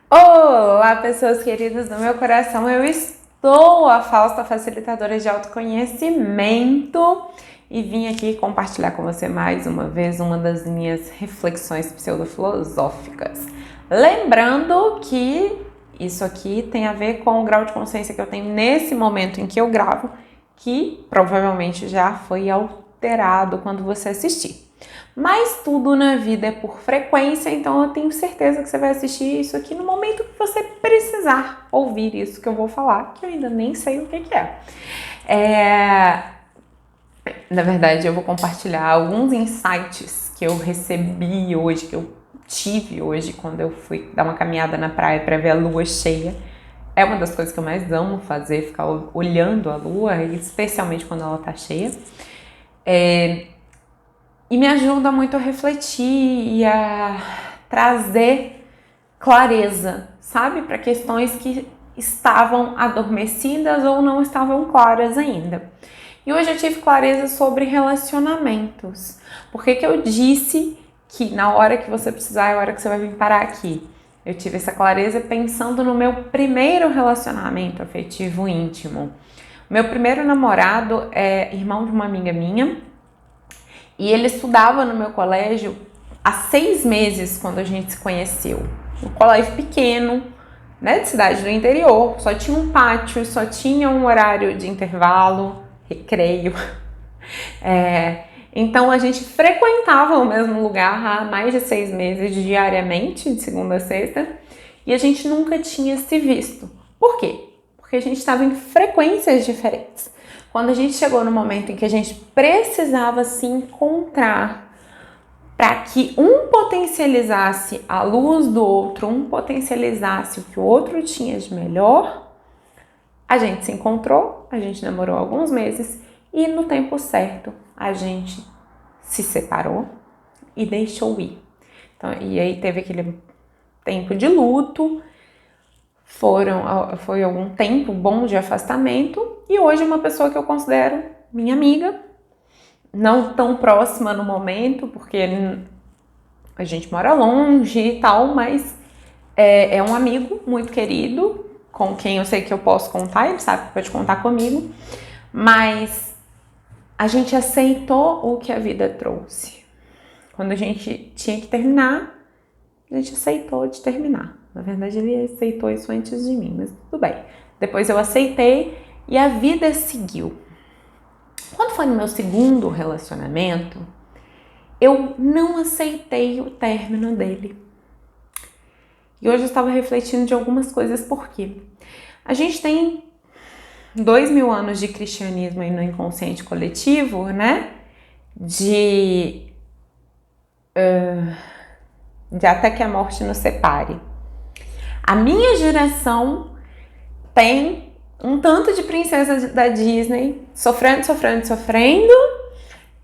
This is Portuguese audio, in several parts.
Olá, pessoas queridas do meu coração, eu estou a Fausta, facilitadora de autoconhecimento, e vim aqui compartilhar com você mais uma vez uma das minhas reflexões pseudofilosóficas. Lembrando que isso aqui tem a ver com o grau de consciência que eu tenho nesse momento em que eu gravo, que provavelmente já foi alterado quando você assistir. Mas tudo na vida é por frequência, então eu tenho certeza que você vai assistir isso aqui no momento que você precisar ouvir isso que eu vou falar, que eu ainda nem sei o que é. Na verdade, eu vou compartilhar alguns insights que eu recebi hoje, que eu tive hoje quando eu fui dar uma caminhada na praia para ver a lua cheia. É uma das coisas que eu mais amo fazer, ficar olhando a lua, especialmente quando ela tá cheia. E me ajuda muito a refletir e a trazer clareza, sabe? Para questões que estavam adormecidas ou não estavam claras ainda. E hoje eu tive clareza sobre relacionamentos. Por que eu disse que na hora que você precisar é a hora que você vai vir parar aqui? Eu tive essa clareza pensando no meu primeiro relacionamento afetivo íntimo. Meu primeiro namorado é irmão de uma amiga minha. E ele estudava no meu colégio há 6 meses quando a gente se conheceu. Um colégio pequeno, né, de cidade do interior, só tinha um pátio, só tinha um horário de intervalo, recreio. Então a gente frequentava o mesmo lugar há mais de 6 meses diariamente, de segunda a sexta, e a gente nunca tinha se visto. Por quê? Porque a gente estava em frequências diferentes. Quando a gente chegou no momento em que a gente precisava se encontrar para que um potencializasse a luz do outro, um potencializasse o que o outro tinha de melhor, a gente se encontrou, a gente namorou alguns meses e no tempo certo a gente se separou e deixou ir. Então, e aí teve aquele tempo de luto. Foi algum tempo bom de afastamento e hoje é uma pessoa que eu considero minha amiga, não tão próxima no momento, porque a gente mora longe e tal, mas é um amigo muito querido, com quem eu sei que eu posso contar, ele sabe que pode contar comigo, mas a gente aceitou o que a vida trouxe. Quando a gente tinha que terminar, a gente aceitou de terminar. Na verdade, ele aceitou isso antes de mim, mas tudo bem. Depois eu aceitei e a vida seguiu. Quando foi no meu segundo relacionamento, eu não aceitei o término dele. E hoje eu estava refletindo de algumas coisas, por quê? A gente tem 2000 anos de cristianismo aí no inconsciente coletivo, né? De até que a morte nos separe. A minha geração tem um tanto de princesa da Disney sofrendo,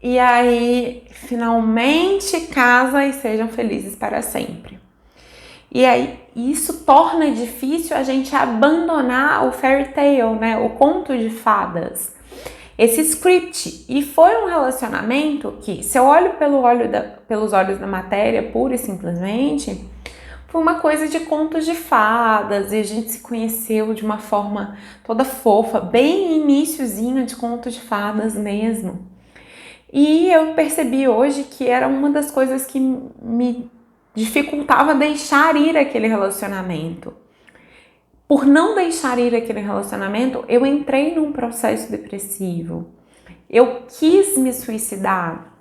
e aí finalmente casa e sejam felizes para sempre. E aí isso torna difícil a gente abandonar o fairy tale, né? O conto de fadas. Esse script. E foi um relacionamento que, se eu olho pelos olhos da matéria, pura e simplesmente, foi uma coisa de contos de fadas, e a gente se conheceu de uma forma toda fofa, bem iniciozinho de contos de fadas mesmo. E eu percebi hoje que era uma das coisas que me dificultava deixar ir aquele relacionamento. Por não deixar ir aquele relacionamento, eu entrei num processo depressivo. Eu quis me suicidar.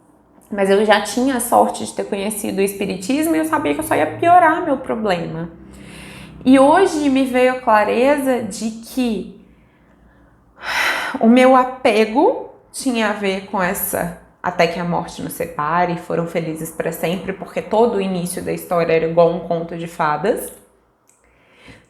Mas eu já tinha a sorte de ter conhecido o espiritismo e eu sabia que eu só ia piorar meu problema. E hoje me veio a clareza de que o meu apego tinha a ver com essa até que a morte nos separe, foram felizes para sempre, porque todo o início da história era igual um conto de fadas.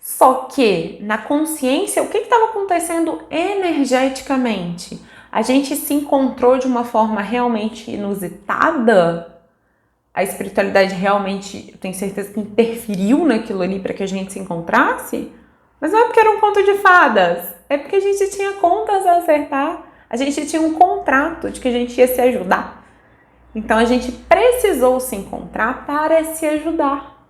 Só que na consciência, o que estava acontecendo energeticamente? A gente se encontrou de uma forma realmente inusitada? A espiritualidade realmente, eu tenho certeza que interferiu naquilo ali para que a gente se encontrasse? Mas não é porque era um conto de fadas, é porque a gente tinha contas a acertar, a gente tinha um contrato de que a gente ia se ajudar. Então a gente precisou se encontrar para se ajudar.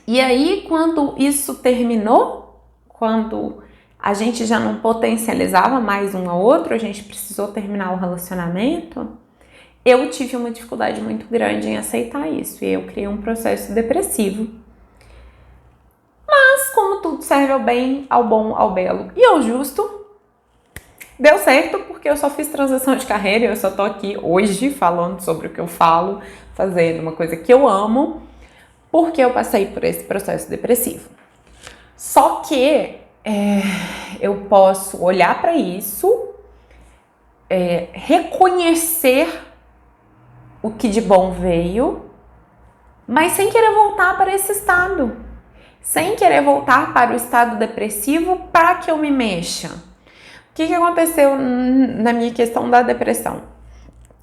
E aí, quando isso terminou, quando a gente já não potencializava mais um ao outro, a gente precisou terminar o relacionamento, eu tive uma dificuldade muito grande em aceitar isso. E eu criei um processo depressivo. Mas, como tudo serve ao bem, ao bom, ao belo e ao justo, deu certo porque eu só fiz transição de carreira e eu só tô aqui hoje falando sobre o que eu falo, fazendo uma coisa que eu amo, porque eu passei por esse processo depressivo. Só que eu posso olhar para isso, reconhecer o que de bom veio, mas sem querer voltar para esse estado. Sem querer voltar para o estado depressivo para que eu me mexa. O que aconteceu na minha questão da depressão?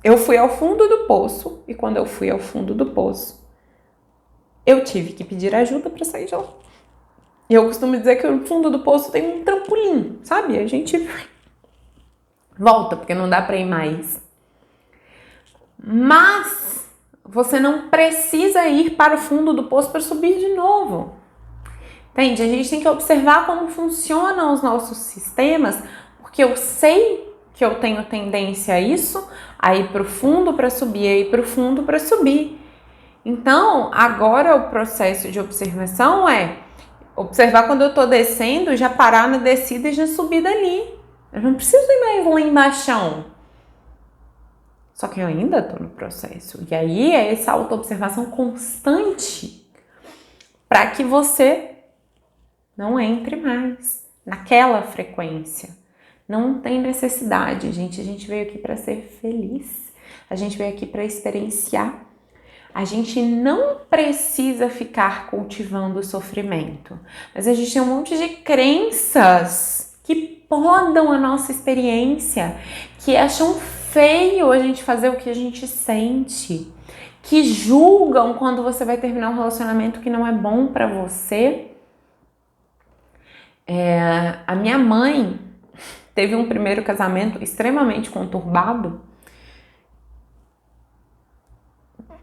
Eu fui ao fundo do poço e quando eu fui ao fundo do poço, eu tive que pedir ajuda para sair de lá. E eu costumo dizer que no fundo do poço tem um trampolim, sabe? A gente volta porque não dá para ir mais. Mas você não precisa ir para o fundo do poço para subir de novo. Entende? A gente tem que observar como funcionam os nossos sistemas, porque eu sei que eu tenho tendência a isso, a ir para o fundo para subir, a ir para o fundo para subir. Então, agora o processo de observação é observar quando eu estou descendo, já parar na descida e já subir dali. Eu não preciso ir mais lá embaixo. Só que eu ainda estou no processo. E aí é essa auto-observação constante para que você não entre mais naquela frequência. Não tem necessidade, gente. A gente veio aqui para ser feliz. A gente veio aqui para experienciar. A gente não precisa ficar cultivando o sofrimento. Mas a gente tem um monte de crenças que podam a nossa experiência, que acham feio a gente fazer o que a gente sente, que julgam quando você vai terminar um relacionamento que não é bom para você. A minha mãe teve um primeiro casamento extremamente conturbado.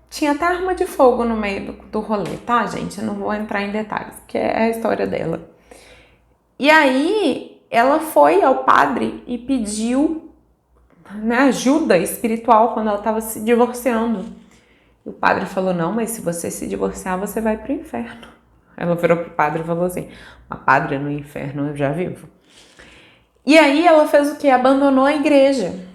Tinha até arma de fogo no meio do rolê, tá, gente? Eu não vou entrar em detalhes, porque é a história dela. E aí, ela foi ao padre e pediu, né, ajuda espiritual quando ela estava se divorciando. E o padre falou, não, mas se você se divorciar, você vai pro inferno. Ela virou pro padre e falou assim, uma padre no inferno eu já vivo. E aí ela fez o quê? Abandonou a igreja.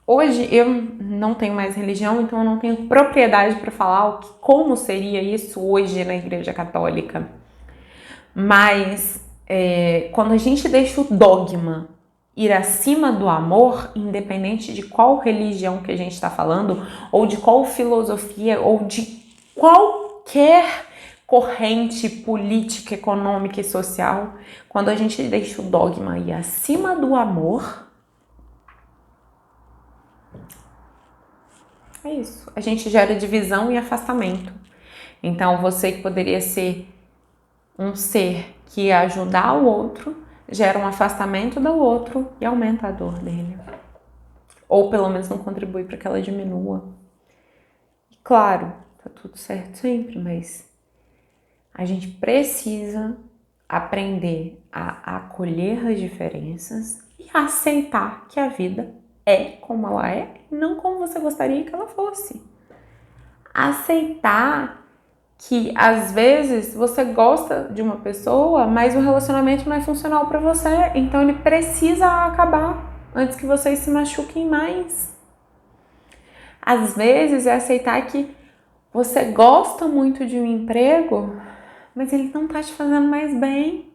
Hoje eu não tenho mais religião, então eu não tenho propriedade para falar como seria isso hoje na igreja católica. Mas quando a gente deixa o dogma ir acima do amor, independente de qual religião que a gente está falando, ou de qual filosofia, ou de qualquer corrente política, econômica e social, quando a gente deixa o dogma ir acima do amor, é isso. A gente gera divisão e afastamento. Então, você que poderia ser um ser que ia ajudar o outro, gera um afastamento do outro e aumenta a dor dele. Ou pelo menos não contribui para que ela diminua. E claro, tá tudo certo sempre, mas a gente precisa aprender a acolher as diferenças e aceitar que a vida é como ela é, não como você gostaria que ela fosse. Aceitar que às vezes você gosta de uma pessoa, mas o relacionamento não é funcional para você, então ele precisa acabar antes que vocês se machuquem mais. Às vezes é aceitar que você gosta muito de um emprego, mas ele não tá te fazendo mais bem.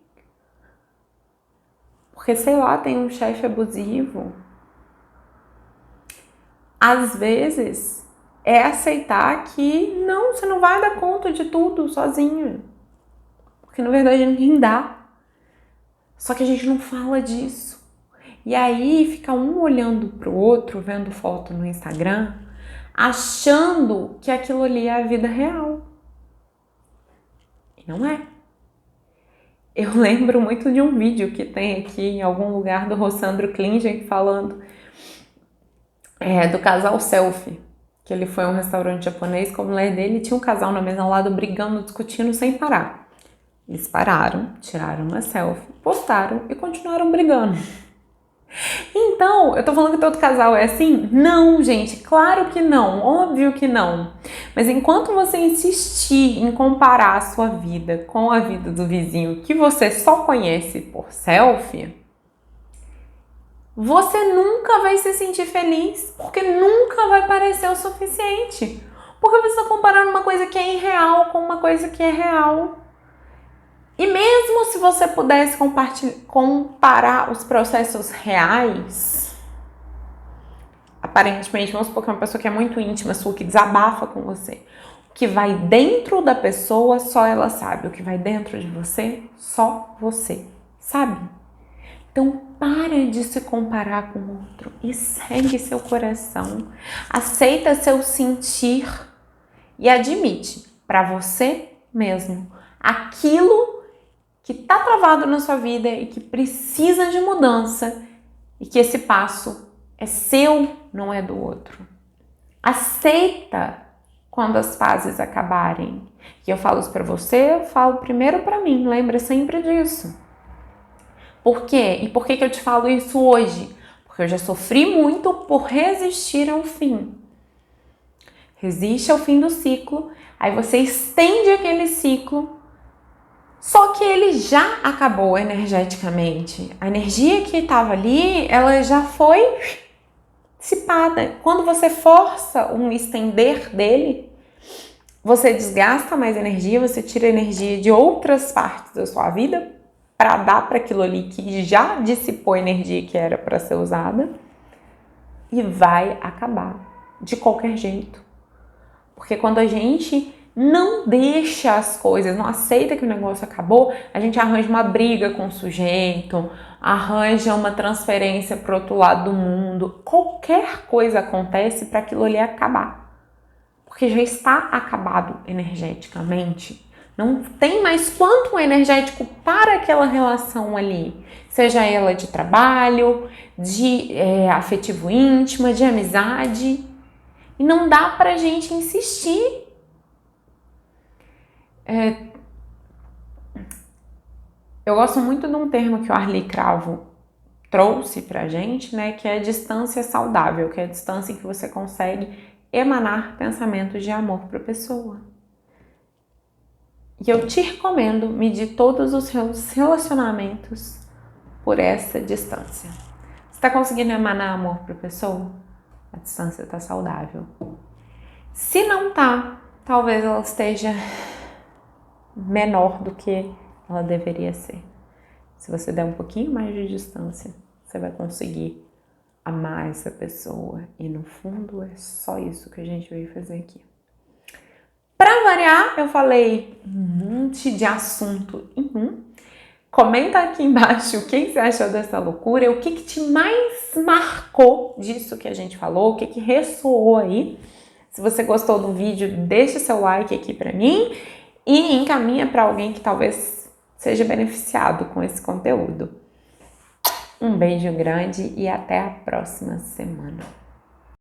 Porque, sei lá, tem um chefe abusivo. Às vezes é aceitar que não, você não vai dar conta de tudo sozinho. Porque na verdade ninguém dá. Só que a gente não fala disso. E aí fica um olhando pro outro, vendo foto no Instagram, achando que aquilo ali é a vida real. E não é. Eu lembro muito de um vídeo que tem aqui em algum lugar do Rossandro Klinger falando do casal selfie. Que ele foi a um restaurante japonês com a mulher dele e tinha um casal na mesa ao lado brigando, discutindo sem parar. Eles pararam, tiraram uma selfie, postaram e continuaram brigando. Então, eu tô falando que todo casal é assim? Não, gente, claro que não, óbvio que não. Mas enquanto você insistir em comparar a sua vida com a vida do vizinho que você só conhece por selfie, você nunca vai se sentir feliz, porque nunca vai parecer o suficiente. Porque você está comparando uma coisa que é irreal com uma coisa que é real. E mesmo se você pudesse comparar os processos reais, aparentemente, vamos supor que é uma pessoa que é muito íntima sua, que desabafa com você. O que vai dentro da pessoa, só ela sabe. O que vai dentro de você, só você sabe. Então, para de se comparar com o outro e segue seu coração. Aceita seu sentir e admite para você mesmo aquilo que está travado na sua vida e que precisa de mudança e que esse passo é seu, não é do outro. Aceita quando as fases acabarem. E eu falo isso para você, eu falo primeiro para mim, lembra sempre disso. Por quê? E por que eu te falo isso hoje? Porque eu já sofri muito por resistir ao fim. Resiste ao fim do ciclo, aí você estende aquele ciclo, só que ele já acabou energeticamente. A energia que estava ali, ela já foi dissipada. Quando você força um estender dele, você desgasta mais energia, você tira energia de outras partes da sua vida para dar para aquilo ali que já dissipou a energia que era para ser usada e vai acabar de qualquer jeito. Porque quando a gente não deixa as coisas, não aceita que o negócio acabou, a gente arranja uma briga com o sujeito, arranja uma transferência para o outro lado do mundo. Qualquer coisa acontece para aquilo ali acabar. Porque já está acabado energeticamente. Não tem mais quanto energético para aquela relação ali. Seja ela de trabalho, de afetivo íntimo, de amizade. E não dá pra gente insistir. Eu gosto muito de um termo que o Arli Cravo trouxe pra gente, né? Que é a distância saudável, que é a distância em que você consegue emanar pensamentos de amor para a pessoa. E eu te recomendo medir todos os seus relacionamentos por essa distância. Você está conseguindo emanar amor para a pessoa? A distância está saudável. Se não tá, talvez ela esteja menor do que ela deveria ser. Se você der um pouquinho mais de distância, você vai conseguir amar essa pessoa. E no fundo é só isso que a gente veio fazer aqui. Para variar, eu falei um monte de assunto em um. Comenta aqui embaixo o que você achou dessa loucura, o que te mais marcou disso que a gente falou, o que ressoou aí. Se você gostou do vídeo, deixa seu like aqui para mim e encaminha para alguém que talvez seja beneficiado com esse conteúdo. Um beijo grande e até a próxima semana.